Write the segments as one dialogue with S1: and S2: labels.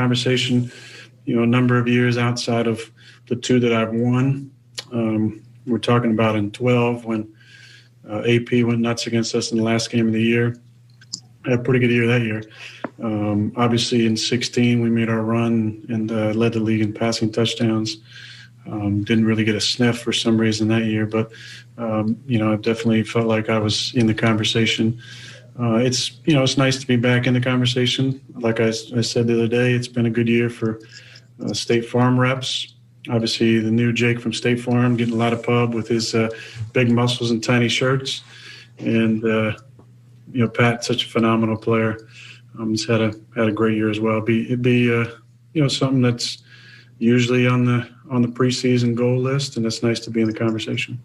S1: conversation, a number of years outside of the two that I've won. We're talking about in 12 when AP went nuts against us in the last game of the year. I had a pretty good year that year. Obviously, in 16, we made our run and led the league in passing touchdowns. Didn't really get a sniff for some reason that year, but, I definitely felt like I was in the conversation. It's nice to be back in the conversation. Like I said the other day, it's been a good year for State Farm reps. Obviously, the new Jake from State Farm getting a lot of pub with his big muscles and tiny shirts. And, Pat, such a phenomenal player. He's had a great year as well. It'd be something that's usually on the preseason goal list, and it's nice to be in the conversation.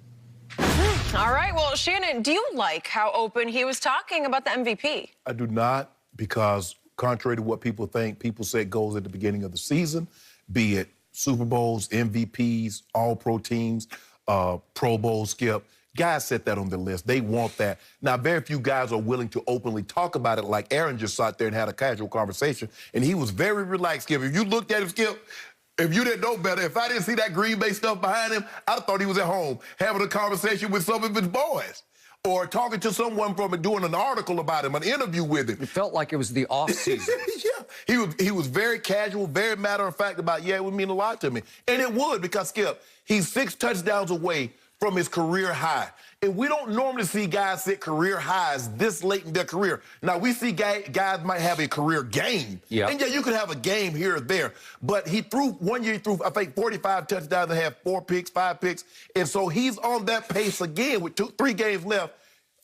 S2: All right. Well, Shannon, do you like how open he was talking about the MVP?
S3: I do not, because contrary to what people think, people set goals at the beginning of the season, be it Super Bowls, MVPs, All-Pro teams, Pro Bowl, Skip. Guys set that on their list. They want that. Now, very few guys are willing to openly talk about it, like Aaron just sat there and had a casual conversation, and he was very relaxed, Skip. If you looked at him, Skip, if you didn't know better, if I didn't see that Green Bay stuff behind him, I'd have thought he was at home having a conversation with some of his boys or talking to someone from and doing an article about him, an interview with him.
S4: It felt like it was the off-season.
S3: Yeah, he was very casual, very matter-of-fact about, it would mean a lot to me. And it would, because, Skip, he's 6 touchdowns away from his career high. And we don't normally see guys set career highs this late in their career. Now, we see guys might have a career game.
S4: Yeah.
S3: And, you could have a game here or there. But one year he threw, I think, 45 touchdowns and had 4 picks, 5 picks. And so he's on that pace again with 3 games left.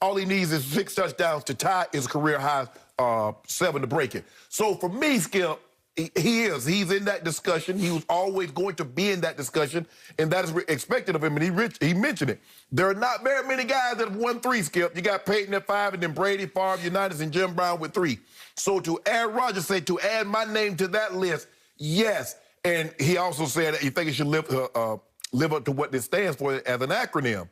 S3: All he needs is 6 touchdowns to tie his career high, 7 to break it. So for me, Skip, he's in that discussion. He was always going to be in that discussion, and that is expected of him, and he mentioned it. There are not very many guys that have won 3, Skip. You got Peyton at 5, and then Brady, Favre, Unitas, and Jim Brown with 3. So to Aaron Rodgers say, to add my name to that list, yes. And he also said that he thinks it should live up to what this stands for as an acronym.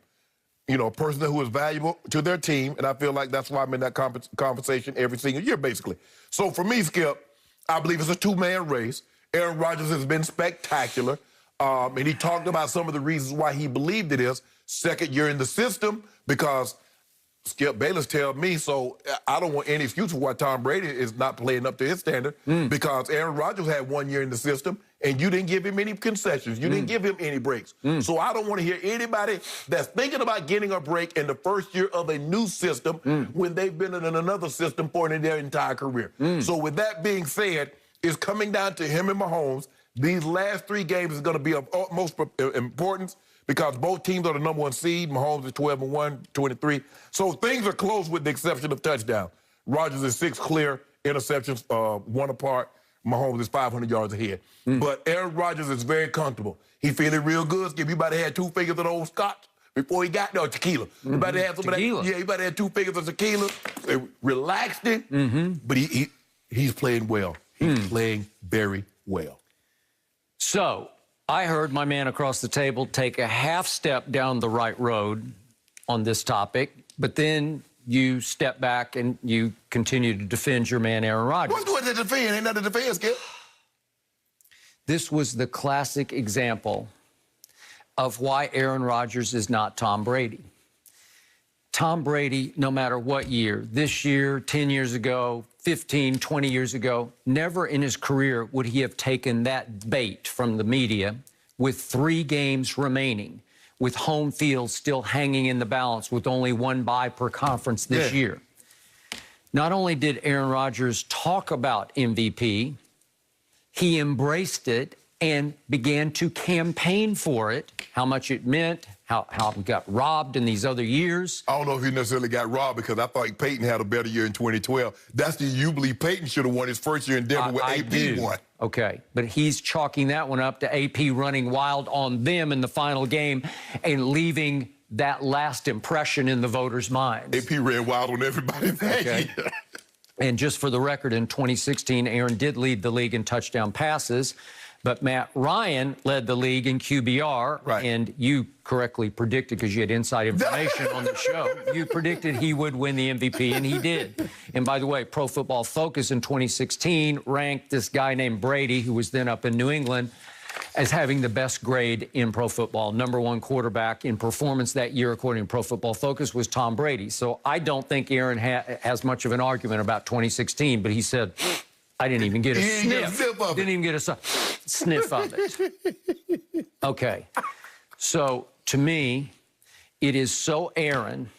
S3: A person who is valuable to their team, and I feel like that's why I'm in that conversation every single year, basically. So for me, Skip, I believe it's a 2-man race. Aaron Rodgers has been spectacular, and he talked about some of the reasons why he believed it is. Second year in the system, because Skip Bayless tells me, so I don't want any excuse for why Tom Brady is not playing up to his standard, because Aaron Rodgers had 1 year in the system, and you didn't give him any concessions. You didn't give him any breaks. So I don't want to hear anybody that's thinking about getting a break in the first year of a new system when they've been in another system for their entire career. So with that being said, it's coming down to him and Mahomes. These last 3 games is going to be of utmost importance because both teams are the number 1 seed. Mahomes is 12-1, 23. So things are close with the exception of touchdown. Rodgers is 6 clear, interceptions 1 apart. Mahomes is 500 yards ahead. But Aaron Rodgers is very comfortable. He feeling real good. Skip, you about to have 2 fingers of the old scotch before he got there, tequila. You about to have some
S4: tequila.
S3: of that. Yeah, you about to have 2 fingers of tequila. Relaxed it. But he's playing well. He's playing very well.
S4: So I heard my man across the table take a half step down the right road on this topic, but then you step back and you continue to defend your man, Aaron Rodgers.
S3: What's going to defend? Ain't nothing to defend, Skip.
S4: This was the classic example of why Aaron Rodgers is not Tom Brady. Tom Brady, no matter what year, this year, 10 years ago, 15, 20 years ago, never in his career would he have taken that bait from the media with 3 games remaining, with home field still hanging in the balance with only 1 bye per conference this year. Not only did Aaron Rodgers talk about MVP, he embraced it and began to campaign for it, how much it meant, how he got robbed in these other years.
S3: I don't know if he necessarily got robbed because I thought Peyton had a better year in 2012. That's the year you believe Peyton should have won his first year in Denver with AP won.
S4: Okay, but he's chalking that one up to AP running wild on them in the final game and leaving that last impression in the voters' minds.
S3: AP ran wild on everybody that year.
S4: And just for the record, in 2016, Aaron did lead the league in touchdown passes. But Matt Ryan led the league in QBR,
S3: Right.
S4: and you correctly predicted, because you had inside information on the show, you predicted he would win the MVP, and he did. And by the way, Pro Football Focus in 2016 ranked this guy named Brady, who was then up in New England, as having the best grade in pro football. #1 quarterback in performance that year, according to Pro Football Focus, was Tom Brady. So I don't think Aaron has much of an argument about 2016, but he said, I didn't even get a sniff. Didn't even get a sniff of it. Okay. So to me, it is so Aaron,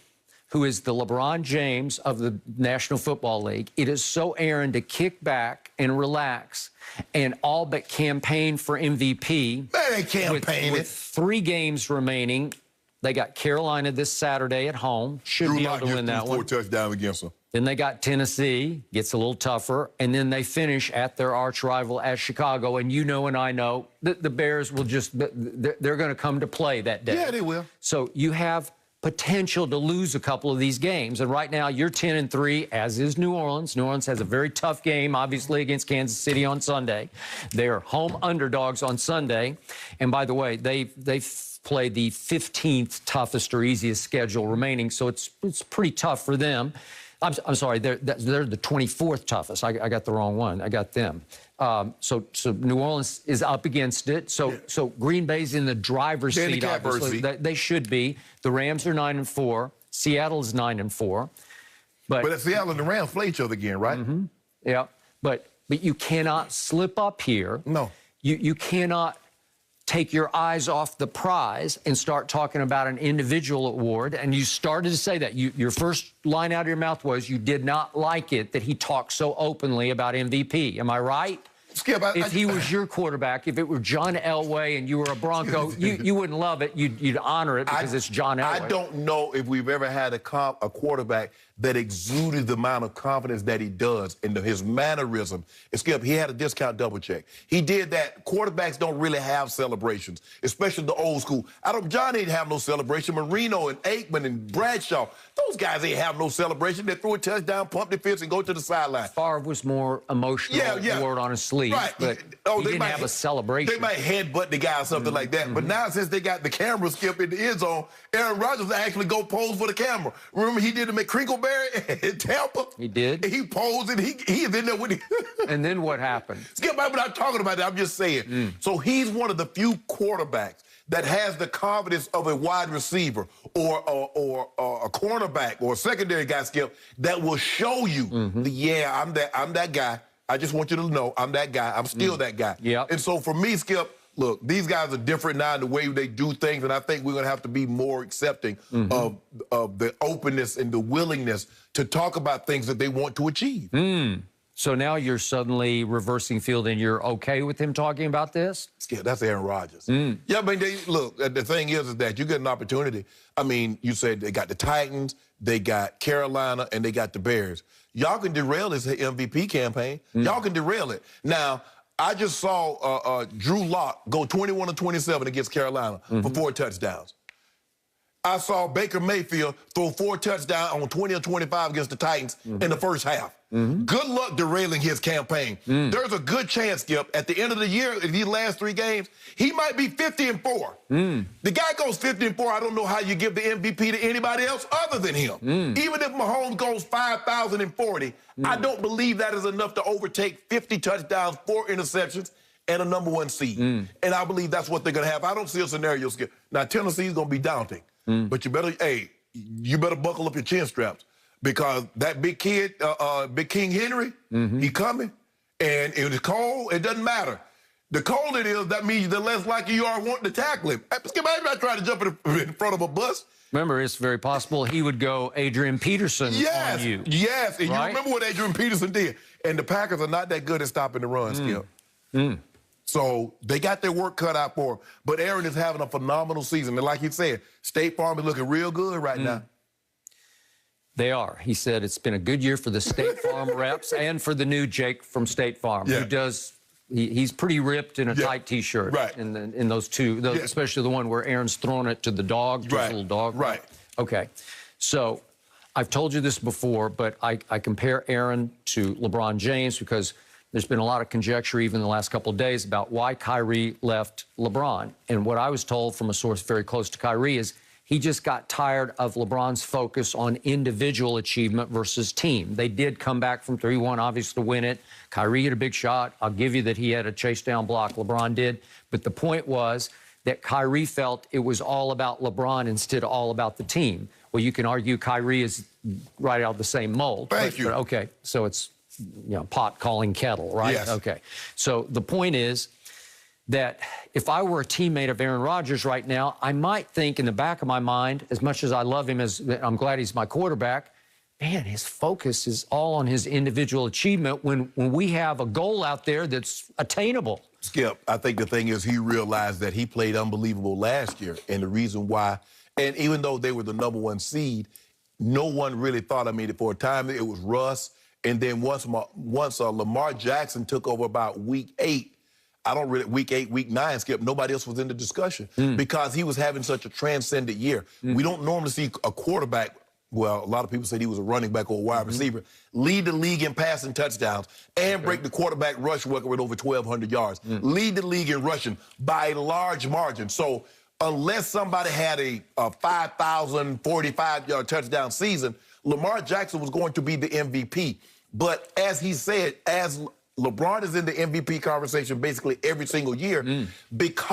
S4: who is the LeBron James of the National Football League, it is so Aaron to kick back and relax and all but campaign for MVP.
S3: Man, they campaigning.
S4: With 3 games remaining. They got Carolina this Saturday at home. Should be able to win that one.
S3: 4 touchdowns against them.
S4: Then they got Tennessee, gets a little tougher, and then they finish at their arch rival at Chicago. And you know and I know that the Bears will just, they're going to come to play that day.
S3: Yeah, they will.
S4: So you have potential to lose a couple of these games. And right now you're 10-3, as is New Orleans. New Orleans has a very tough game, obviously, against Kansas City on Sunday. They're home underdogs on Sunday. And by the way, they've played the 15th toughest or easiest schedule remaining. So it's pretty tough for them. I'm sorry, they're the 24th toughest. I got the wrong one. I got them. So New Orleans is up against it. So Green Bay's in the driver's seat, obviously. They should be. The Rams are 9-4. Seattle is 9-4. But
S3: Seattle and the Rams play each other again, right?
S4: Mm-hmm. Yeah. But you cannot slip up here.
S3: No.
S4: You cannot take your eyes off the prize and start talking about an individual award. And you started to say that. Your first line out of your mouth was you did not like it that he talked so openly about MVP. Am I right?
S3: Skip,
S4: if he was your quarterback, if it were John Elway and you were a Bronco, you wouldn't love it. You'd honor it because it's John Elway.
S3: I don't know if we've ever had a quarterback that exuded the amount of confidence that he does in his mannerism. Skip, he had a discount double check. He did that. Quarterbacks don't really have celebrations, especially the old school. John ain't have no celebration. Marino and Aikman and Bradshaw, those guys ain't have no celebration. They threw a touchdown, pump the fist, and go to the sideline.
S4: Favre was more emotional, word on his sleeve, but he didn't have a celebration.
S3: They might headbutt the guy or something like that. But now, since they got the camera skip in the end zone, Aaron Rodgers actually go pose for the camera. Remember, he did it at Crinkleberry in Tampa?
S4: He did.
S3: He posed, and he is in there with him.
S4: And then what happened?
S3: Skip, I'm not talking about that. I'm just saying. So he's one of the few quarterbacks that has the confidence of a wide receiver or a cornerback or a secondary guy, Skip, that will show you, I'm that guy. I just want you to know I'm that guy. I'm still that guy.
S4: Yep.
S3: And so for me, Skip, look, these guys are different now in the way they do things, and I think we're going to have to be more accepting of the openness and the willingness to talk about things that they want to achieve.
S4: So now you're suddenly reversing field and you're okay with him talking about this?
S3: Yeah, that's Aaron Rodgers. Yeah, I mean, look, the thing is that you get an opportunity. I mean, you said they got the Titans, they got Carolina, and they got the Bears. Y'all can derail this MVP campaign. Y'all can derail it. Now, I just saw Drew Lock go 21-27 against Carolina for 4 touchdowns. I saw Baker Mayfield throw 4 touchdowns on 20 or 25 against the Titans in the first half. Good luck derailing his campaign. There's a good chance, Skip, at the end of the year, in these last 3 games, he might be 50-4. The guy goes 50-4. I don't know how you give the MVP to anybody else other than him. Even if Mahomes goes 5,040, I don't believe that is enough to overtake 50 touchdowns, 4 interceptions, and a #1 seed. And I believe that's what they're going to have. I don't see a scenario, Skip. Now, Tennessee's going to be daunting. But you better buckle up your chin straps because that big kid, Big King Henry, he coming. And if it's cold, it doesn't matter. The colder it is, that means the less likely you are wanting to tackle him. Skip, I'm not trying to jump in front of a bus.
S4: Remember, it's very possible he would go Adrian Peterson on you.
S3: Yes, and
S4: right?
S3: You remember what Adrian Peterson did. And the Packers are not that good at stopping the run, Skip. So they got their work cut out for them. But Aaron is having a phenomenal season. And like he said, State Farm is looking real good right now.
S4: They are. He said it's been a good year for the State Farm reps and for the new Jake from State Farm, who does, he's pretty ripped in a tight T-shirt.
S3: Right.
S4: In those two, especially the one where Aaron's throwing it to the dog, to his little dog.
S3: Right.
S4: Okay. So I've told you this before, but I compare Aaron to LeBron James because there's been a lot of conjecture even in the last couple of days about why Kyrie left LeBron. And what I was told from a source very close to Kyrie is he just got tired of LeBron's focus on individual achievement versus team. They did come back from 3-1, obviously, to win it. Kyrie hit a big shot. I'll give you that he had a chase down block. LeBron did. But the point was that Kyrie felt it was all about LeBron instead of all about the team. Well, you can argue Kyrie is right out of the same mold.
S3: Thank you.
S4: But okay, so it's, pot calling kettle, right?
S3: Yes.
S4: Okay. So the point is that if I were a teammate of Aaron Rodgers right now, I might think in the back of my mind, as much as I love him, as I'm glad he's my quarterback, man, his focus is all on his individual achievement when we have a goal out there that's attainable.
S3: Skip, I think the thing is he realized that he played unbelievable last year. And the reason why, and even though they were the #1 seed, no one really thought, for a time it was Russ. And then once Lamar Jackson took over about week 8, week 8, week 9, Skip, nobody else was in the discussion because he was having such a transcendent year. We don't normally see a quarterback, well, a lot of people said he was a running back or a wide receiver, lead the league in passing touchdowns and break the quarterback rush record with over 1,200 yards. Lead the league in rushing by a large margin. So unless somebody had a 5,045-yard touchdown season, Lamar Jackson was going to be the MVP. But as he said, as LeBron is in the MVP conversation basically every single year, because